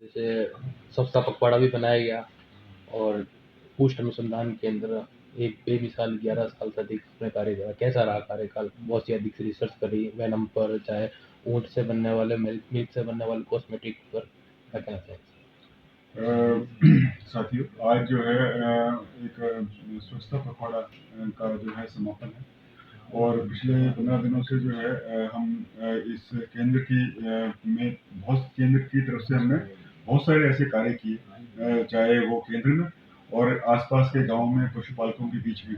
जैसे सस्ता पखवाड़ा भी बनाया गया और पुष्ट अनुसंधान केंद्र एक बेमिसाल 11 साल से अधिक अपने कार्य करा। कैसा रहा कार्यकाल? बहुत सी अधिक रिसर्च करी वेनम पर, चाहे ऊँट से बनने वाले मिल्क से बनने वाले कॉस्मेटिक पर। क्या कहना चाहेंगे? साथियों, आज जो है एक स्वच्छता पखवाड़ा का जो है समापन है और पिछले 15 दिनों से जो है हम इस केंद्र की में बहुत केंद्र की तरफ से हमने बहुत सारे ऐसे कार्य किए, चाहे वो केंद्र में और आसपास के गांव में पशुपालकों के बीच में,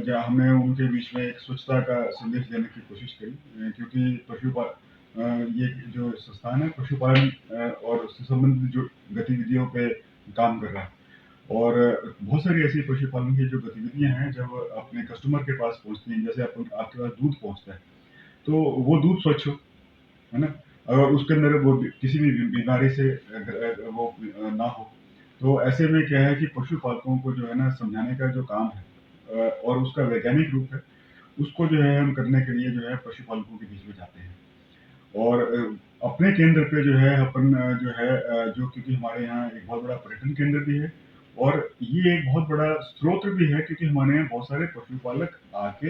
जहाँ हमने उनके बीच में एक स्वच्छता का संदेश देने की कोशिश करी, क्योंकि ये जो संस्थान है पशुपालन और उससे संबंधित जो गतिविधियों पे काम कर रहा है और बहुत सारी ऐसी पशुपालन की जो गतिविधियां हैं जब अपने कस्टमर के पास पहुंचती हैं, जैसे आपके पास दूध पहुंचता है तो वो दूध स्वच्छ हो, है ना, और उसके अंदर वो किसी भी बीमारी से वो ना हो। तो ऐसे में क्या है कि पशुपालकों को जो है ना समझाने का जो काम है और उसका वैज्ञानिक रूप है, उसको जो है हम करने के लिए जो है पशुपालकों के बीच में जाते हैं और अपने केंद्र पे जो है अपन जो है जो क्योंकि हमारे यहाँ एक बहुत बड़ा पर्यटन केंद्र भी है और ये एक बहुत बड़ा स्रोत भी है, क्योंकि हमारे यहाँ बहुत सारे पशुपालक आके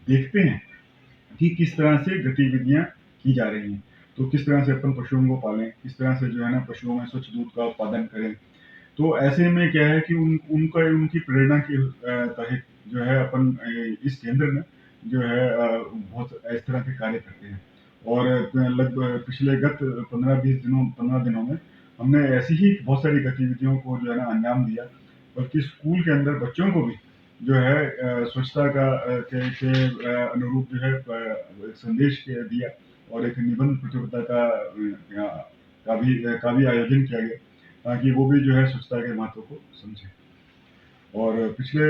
देखते हैं कि किस तरह से गतिविधियां की जा रही हैं। तो किस तरह से अपन पशुओं को पालें, किस तरह से जो है ना पशुओं में स्वच्छ दूध का उत्पादन करें। तो ऐसे में क्या है कि उनकी प्रेरणा के तहत जो है अपन इस केंद्र में जो है बहुत इस तरह के कार्य करते हैं और लगभग पिछले गत 15 दिनों में हमने ऐसी ही बहुत सारी गतिविधियों को जो है ना अंजाम दिया, बल्कि स्कूल के अंदर बच्चों को भी जो है स्वच्छता के अनुरूप जो है एक संदेश दिया और एक निबंध प्रतियोगिता का भी आयोजन किया गया, ताकि वो भी जो है स्वच्छता के महत्व को समझे। और पिछले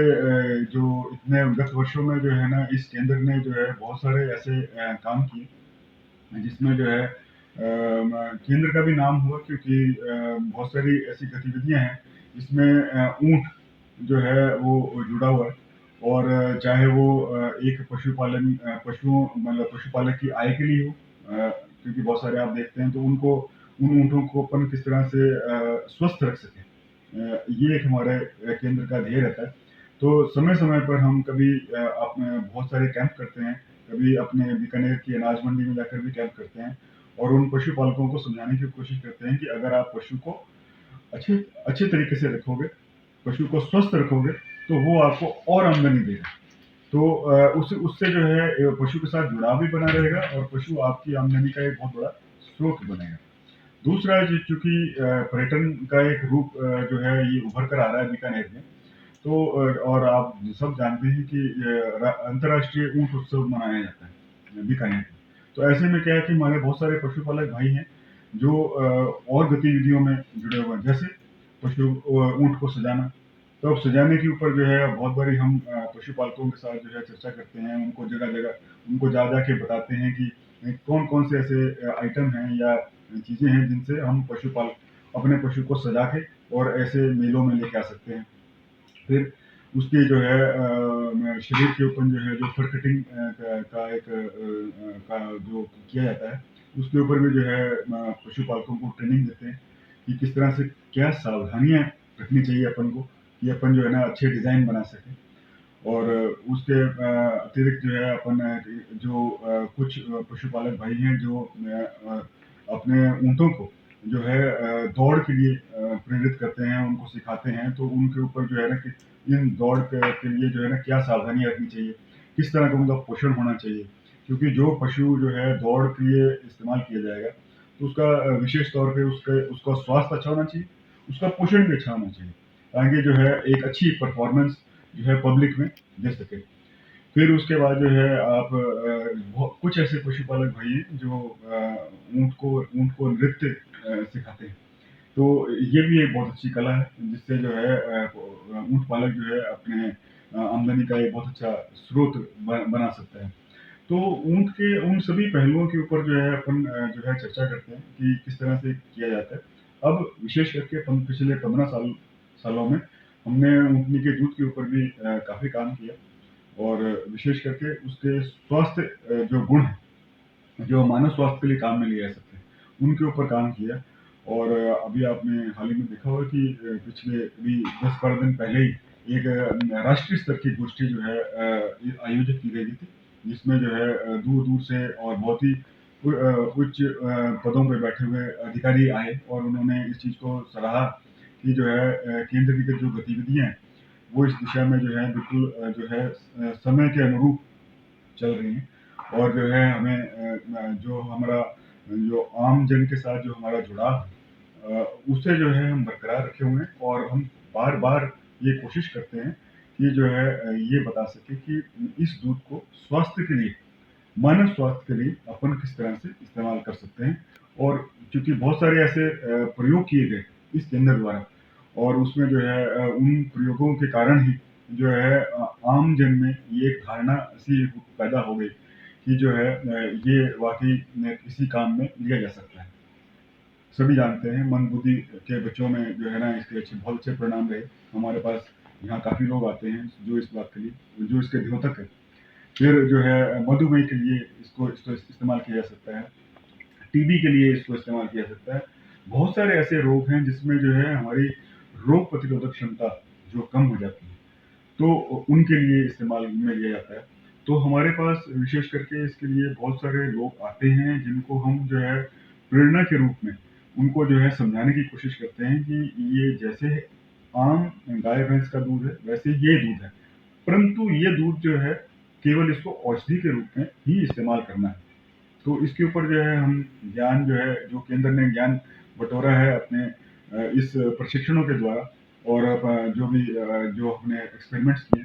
जो इतने गत वर्षों में जो है ना इस केंद्र ने जो है बहुत सारे ऐसे काम किए जिसमें जो है केंद्र का भी नाम हुआ, क्योंकि बहुत सारी ऐसी गतिविधियां हैं जिसमें ऊंट जो है वो जुड़ा हुआ है और चाहे वो एक पशुओं मतलब पशुपालक की आय के लिए हो, क्योंकि बहुत सारे आप देखते हैं तो उनको उन ऊँटों को अपन किस तरह से स्वस्थ रख सकें, ये एक हमारे केंद्र का ध्येय रहता है। तो समय-समय पर हम कभी अपने बहुत सारे कैंप करते हैं, कभी अपने बीकानेर की अनाज मंडी में जाकर भी कैंप करते हैं और उन पशुपालकों को समझाने की कोशिश करते हैं कि अगर आप पशु को अच्छे अच्छे तरीके से रखोगे, पशु को स्वस्थ रखोगे, तो वो आपको और आमदनी देगा। तो उससे जो है पशु के साथ जुड़ाव भी बना रहेगा और पशु आपकी आमदनी का एक बहुत बड़ा स्रोत बनेगा। दूसरा चूंकि पर्यटन का एक रूप जो है ये उभर कर आ रहा है बीकानेर में, तो और आप सब जानते हैं कि अंतर्राष्ट्रीय ऊंट उत्सव मनाया जाता है बीकानेर में। तो ऐसे में क्या है कि हमारे बहुत सारे पशुपालक भाई हैं जो और गतिविधियों में जुड़े हुए हैं, जैसे ऊंट को सजाना। तो अब सजाने के ऊपर जो है बहुत बारी हम पशुपालकों के साथ जो है चर्चा करते हैं, उनको जगह जगह उनको जा जा के बताते हैं कि कौन कौन से ऐसे आइटम हैं या चीजें हैं जिनसे हम पशुपाल अपने पशु को सजा के और ऐसे मेलों में लेके आ सकते हैं। फिर उसके जो है शरीर के ऊपर जो है जो फर कटिंग का एक का जो किया जाता है, उसके ऊपर भी जो है पशुपालकों को ट्रेनिंग देते हैं कि किस तरह से क्या सावधानियां रखनी चाहिए अपन को कि अपन जो है ना अच्छे डिजाइन बना सके। और उसके अतिरिक्त जो है अपन जो कुछ पशुपालक भाई हैं जो अपने ऊँटों को जो है दौड़ के लिए प्रेरित करते हैं, उनको सिखाते हैं, तो उनके ऊपर जो है ना कि इन दौड़ के लिए जो है ना क्या सावधानियाँ रखनी चाहिए, किस तरह का उनका पोषण होना चाहिए। क्योंकि जो पशु जो है दौड़ के लिए इस्तेमाल किया जाएगा, तो उसका विशेष तौर पे उसका स्वास्थ्य अच्छा होना चाहिए, उसका पोषण भी अच्छा होना चाहिए, ताकि जो है एक अच्छी परफॉर्मेंस जो है पब्लिक में दे सके। फिर उसके बाद जो है आप कुछ ऐसे पशुपालक भाई हैं जो ऊँट को नृत्य सिखाते हैं। तो ये भी एक बहुत अच्छी कला है जिससे जो है ऊँट पालक जो है अपने आमदनी का एक बहुत अच्छा स्रोत बना सकता है। तो ऊँट के उन सभी पहलुओं के ऊपर जो है अपन जो है चर्चा करते हैं कि किस तरह से किया जाता है। अब विशेष करके पिछले 15 सालों में हमने ऊँटनी के दूध के ऊपर भी काफ़ी काम किया और विशेष करके उसके स्वास्थ्य जो गुण हैं, जो मानव स्वास्थ्य के लिए काम में लिए जा सकते हैं, उनके ऊपर काम किया और अभी आपने हाल ही में देखा होगा कि पिछले अभी 10-12 दिन पहले ही एक राष्ट्रीय स्तर की गोष्ठी जो है आयोजित की गई थी, जिसमें जो है दूर-दूर से और बहुत ही उच्च पदों पे बैठे हुए अधिकारी आए और उन्होंने इस चीज़ को सराहा कि जो है केंद्र की जो गतिविधियाँ हैं, वो इस दिशा में जो है बिल्कुल जो है समय के अनुरूप चल रही हैं और जो है हमें जो हमारा जो आम जन के साथ जो हमारा जुड़ाव है उसे जो है हम बरकरार रखे हुए हैं और हम बार-बार ये कोशिश करते हैं कि जो है ये बता सकें कि इस दूध को स्वास्थ्य के लिए, मानव स्वास्थ्य के लिए अपन किस तरह से इस्तेमाल कर सकते हैं और क्योंकि बहुत सारे ऐसे प्रयोग किए गए इस केंद्र द्वारा और उसमें जो है उन प्रयोगों के कारण ही जो है आम जन में ये एक धारणा ऐसी पैदा हो गई कि जो है ये वाक़ई में किसी काम में लिया जा सकता है। सभी जानते हैं मंदबुद्धि के बच्चों में जो है ना इसके अच्छे बहुत अच्छे परिणाम रहे। हमारे पास यहाँ काफ़ी लोग आते हैं जो इस बात के लिए जो इसके द्योतक हैं। फिर जो है मधुमेह के लिए इसको इस्तेमाल किया जा सकता है। टीबी के लिए इसको इस्तेमाल किया जा सकता है। बहुत सारे ऐसे रोग हैं जिसमें जो है हमारी रोग प्रतिरोधक क्षमता जो कम हो जाती है, तो उनके लिए इस्तेमाल में लिया जाता है। तो हमारे पास विशेष करके इसके लिए बहुत सारे लोग आते हैं जिनको हम जो है प्रेरणा के रूप में उनको जो है समझाने की कोशिश करते हैं कि ये जैसे आम गाय-भैंस का दूध है, वैसे ये दूध है। परंतु ये दूध जो है केवल इसको औषधि के रूप में ही इस्तेमाल करना है। तो इसके ऊपर जो है हम ज्ञान जो है जो केंद्र ने ज्ञान बटोरा है अपने इस प्रशिक्षणों के द्वारा और जो भी जो हमने एक्सपेरिमेंट्स किए